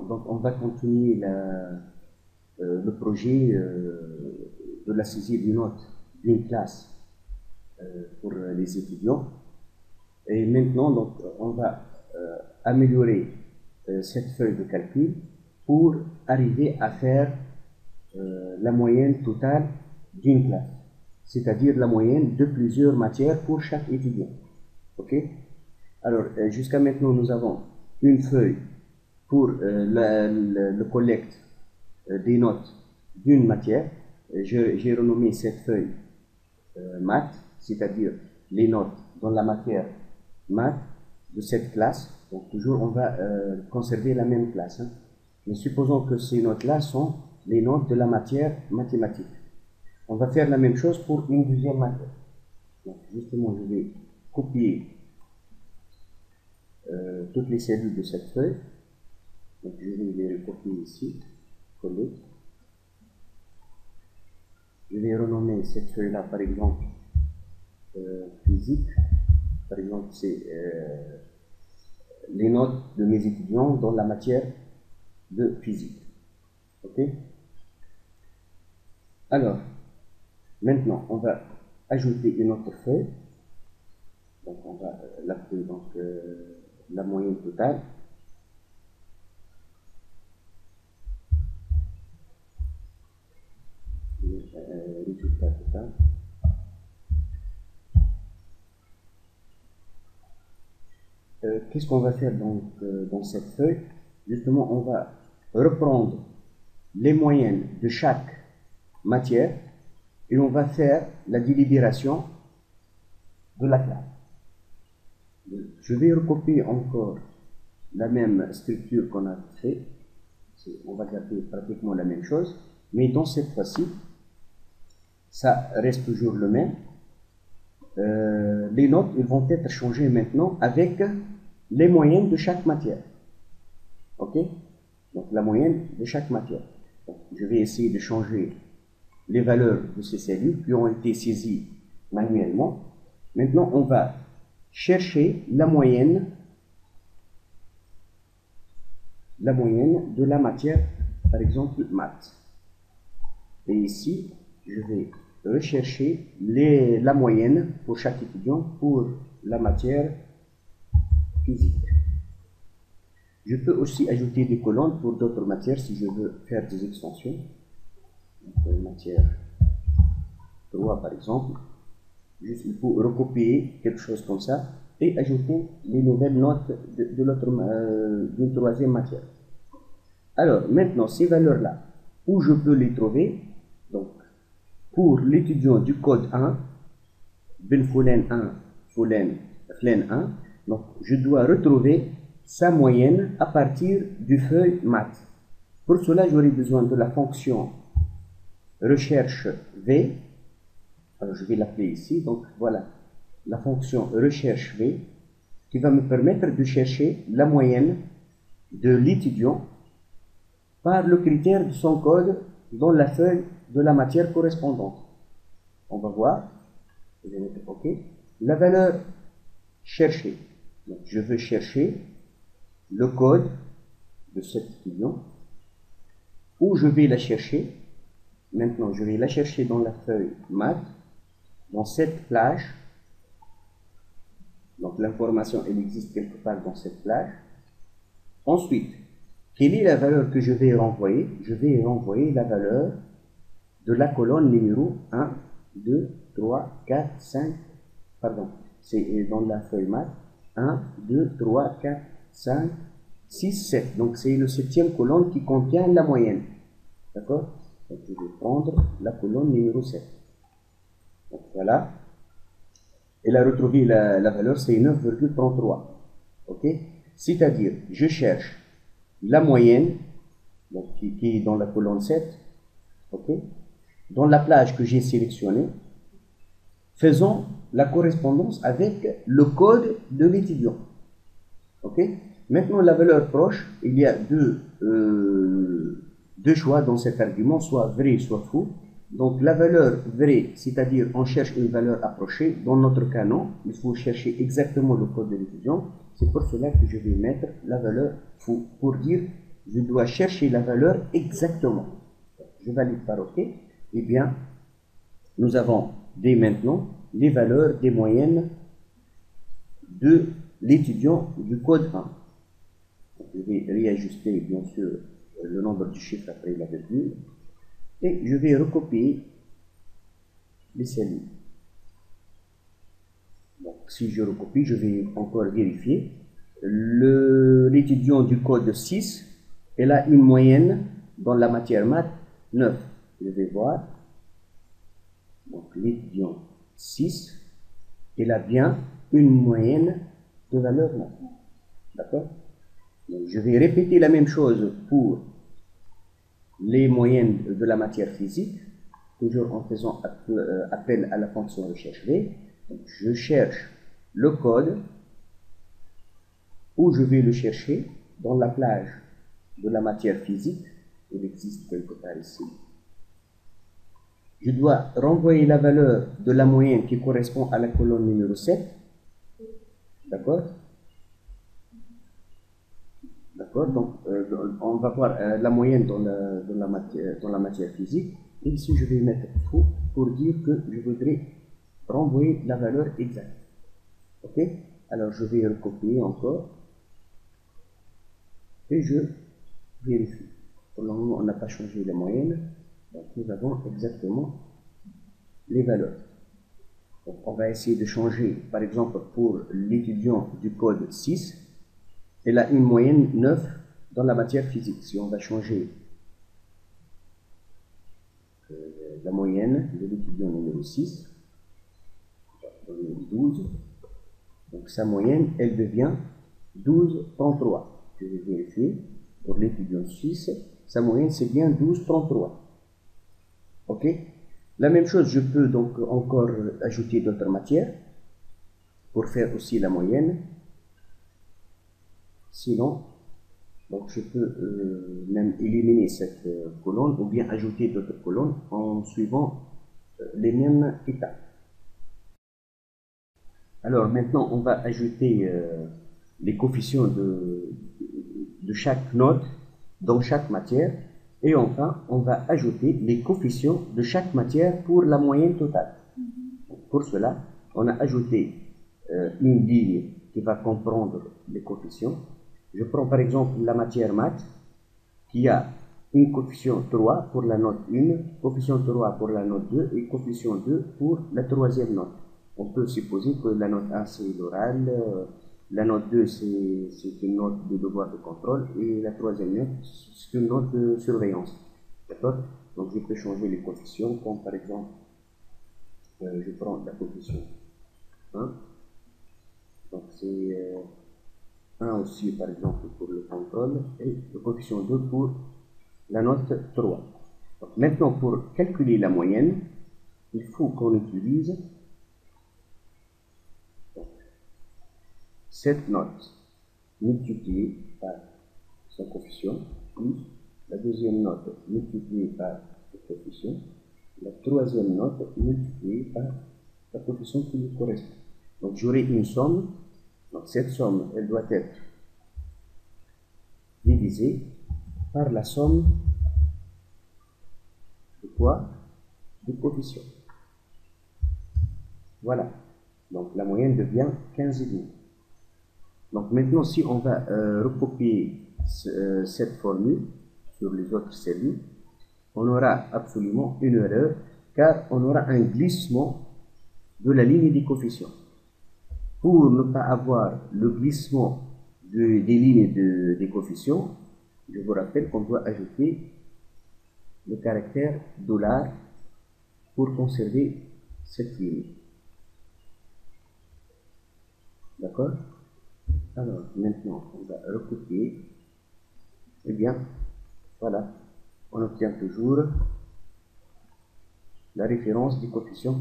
Donc, on va continuer le projet de la saisie d'une note d'une classe pour les étudiants. Et maintenant, donc, on va améliorer cette feuille de calcul pour arriver à faire la moyenne totale d'une classe, c'est-à-dire la moyenne de plusieurs matières pour chaque étudiant. Ok? Alors, jusqu'à maintenant, nous avons une feuille pour le collecte des notes d'une matière. J'ai renommé cette feuille maths, c'est-à-dire les notes dans la matière maths de cette classe. Donc toujours on va conserver la même classe, hein. Mais supposons que ces notes-là sont les notes de la matière mathématique. On va faire la même chose pour une deuxième matière. Donc justement je vais copier toutes les cellules de cette feuille. Donc je vais les recopier ici, coller. Je vais renommer cette feuille-là par exemple physique. Par exemple, c'est les notes de mes étudiants dans la matière de physique. Ok? Alors, maintenant, on va ajouter une autre feuille. Donc, on va l'appeler donc la moyenne totale. Résultat total. Qu'est-ce qu'on va faire donc, dans cette feuille? Justement, on va reprendre les moyennes de chaque matière et on va faire la délibération de la classe. Je vais recopier encore la même structure qu'on a fait. On va garder pratiquement la même chose, mais dans cette fois-ci, ça reste toujours le même. Les notes ils vont être changées maintenant avec les moyennes de chaque matière. Ok? Donc la moyenne de chaque matière. Donc, je vais essayer de changer les valeurs de ces cellules qui ont été saisies manuellement. Maintenant, on va chercher la moyenne de la matière, par exemple maths. Et ici, je vais rechercher la moyenne pour chaque étudiant pour la matière physique. Je peux aussi ajouter des colonnes pour d'autres matières si je veux faire des extensions. Donc, matière 3 par exemple. Juste, il faut recopier quelque chose comme ça et ajouter les nouvelles notes d'une troisième matière. Alors, maintenant, ces valeurs-là, où je peux les trouver? Donc, pour l'étudiant du code 1, Benfoulen 1, Foulen 1, donc je dois retrouver sa moyenne à partir du feuille maths. Pour cela, j'aurai besoin de la fonction recherche V. Alors, je vais l'appeler ici. Donc, voilà la fonction recherche V qui va me permettre de chercher la moyenne de l'étudiant par le critère de son code dans la feuille de la matière correspondante. On va voir. Je vais mettre OK. La valeur cherchée. Donc, je veux chercher le code de cet étudiant. Où je vais la chercher? Maintenant, je vais la chercher dans la feuille maths, dans cette plage. Donc, l'information, elle existe quelque part dans cette plage. Ensuite, quelle est la valeur que je vais renvoyer? Je vais renvoyer la valeur de la colonne numéro 1, 2, 3, 4, 5, pardon, c'est dans la feuille maths, 1, 2, 3, 4, 5, 6, 7. Donc, c'est le 7e colonne qui contient la moyenne. D'accord? Donc, je vais prendre la colonne numéro 7. Donc, voilà. Elle a retrouvé la valeur, c'est 9,33. Ok? C'est-à-dire, je cherche la moyenne, donc, qui est dans la colonne 7. Ok? Dans la plage que j'ai sélectionnée, faisons la correspondance avec le code de l'étudiant. Ok? Maintenant, la valeur proche, il y a deux choix dans cet argument, soit vrai, soit faux. Donc, la valeur vraie, c'est-à-dire on cherche une valeur approchée. Dans notre cas, non. Il faut chercher exactement le code de l'étudiant. C'est pour cela que je vais mettre la valeur faux pour dire je dois chercher la valeur exactement. Je valide par OK. Eh bien, nous avons dès maintenant les valeurs des moyennes de l'étudiant du code 1. Je vais réajuster bien sûr le nombre de chiffres après la virgule et je vais recopier les cellules. Donc, si je recopie, je vais encore vérifier. L'étudiant du code 6, elle a une moyenne dans la matière maths 9. Je vais voir. Donc, l'étudiant 6, elle a bien une moyenne de valeur 9. D'accord? Donc, je vais répéter la même chose pour les moyennes de la matière physique, toujours en faisant appel à la fonction recherche V. Donc, je cherche le code où je vais le chercher dans la plage de la matière physique. Il existe quelque part ici. Je dois renvoyer la valeur de la moyenne qui correspond à la colonne numéro 7. D'accord? D'accord? Donc, on va voir la moyenne dans la matière physique. Et ici, je vais mettre faux pour dire que je voudrais renvoyer la valeur exacte. Ok? Alors, je vais recopier encore. Et je vérifie. Pour le moment, on n'a pas changé les moyennes. Donc, nous avons exactement les valeurs. Donc, on va essayer de changer, par exemple, pour l'étudiant du code 6, elle a une moyenne 9 dans la matière physique. Si on va changer la moyenne de l'étudiant numéro 6, on va donner 12. Donc, sa moyenne, elle devient 12,33. Je vais vérifier. Pour l'étudiant 6, sa moyenne, c'est bien 12,33. OK? La même chose, je peux donc encore ajouter d'autres matières pour faire aussi la moyenne. Sinon, donc je peux même éliminer cette colonne ou bien ajouter d'autres colonnes en suivant les mêmes étapes. Alors maintenant, on va ajouter les coefficients de chaque note dans chaque matière. Et enfin, on va ajouter les coefficients de chaque matière pour la moyenne totale. Pour cela, on a ajouté une ligne qui va comprendre les coefficients. Je prends par exemple la matière maths qui a une coefficient 3 pour la note 1, coefficient 3 pour la note 2 et coefficient 2 pour la troisième note. On peut supposer que la note 1 c'est l'oral, la note 2 c'est une note de devoir de contrôle et la troisième note c'est une note de surveillance. D'accord? Donc je peux changer les coefficients comme par exemple, je prends la coefficient 1. Donc c'est 1 aussi par exemple pour le contrôle et le coefficient 2 pour la note 3. Donc, maintenant pour calculer la moyenne, il faut qu'on utilise cette note multipliée par son coefficient plus la deuxième note multipliée par le coefficient, la troisième note multipliée par la coefficient qui lui correspond. Donc j'aurai une somme. Donc cette somme, elle doit être divisée par la somme de quoi? Du coefficient. Voilà. Donc la moyenne devient 15,5. Donc maintenant, si on va recopier cette formule sur les autres cellules, on aura absolument une erreur car on aura un glissement de la ligne des coefficients. Pour ne pas avoir le glissement des lignes des coefficients, je vous rappelle qu'on doit ajouter le caractère $, pour conserver cette ligne. D'accord? Alors, maintenant, on va recopier. Eh bien, voilà, on obtient toujours la référence du coefficient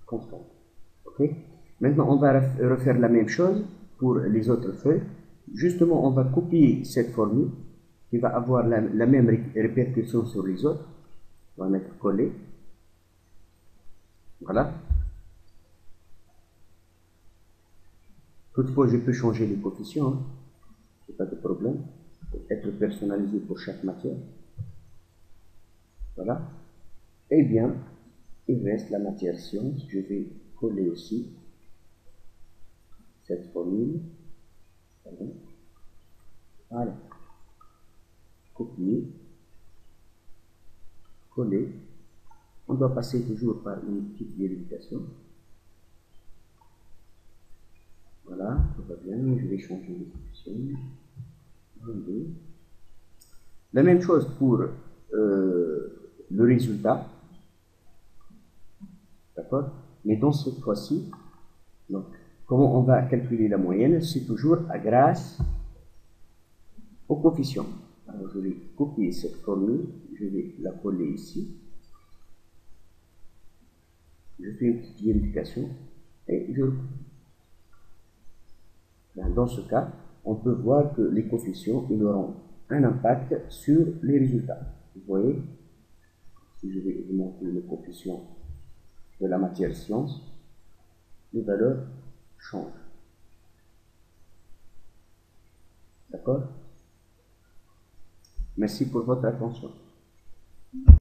constant. Ok? Maintenant, on va refaire la même chose pour les autres feuilles. Justement, on va copier cette formule qui va avoir la même répercussion sur les autres. On va mettre coller. Voilà. Toutefois, je peux changer les coefficients, hein. C'est pas de problème. être personnalisé pour chaque matière. Voilà. Eh bien, il reste la matière science. Je vais coller aussi cette formule. Voilà. Copier. Coller. On doit passer toujours par une petite vérification. Voilà, tout va bien. Je vais changer les options. La même chose pour le résultat. D'accord? Mais dans cette fois-ci, donc, comment on va calculer la moyenne? C'est toujours grâce au coefficient. Alors, je vais copier cette formule, je vais la coller ici. Je fais une petite vérification et je... Dans ce cas, on peut voir que les coefficients ils auront un impact sur les résultats. Vous voyez, si je vais augmenter le coefficient de la matière science, les valeurs changent. D'accord? Merci pour votre attention.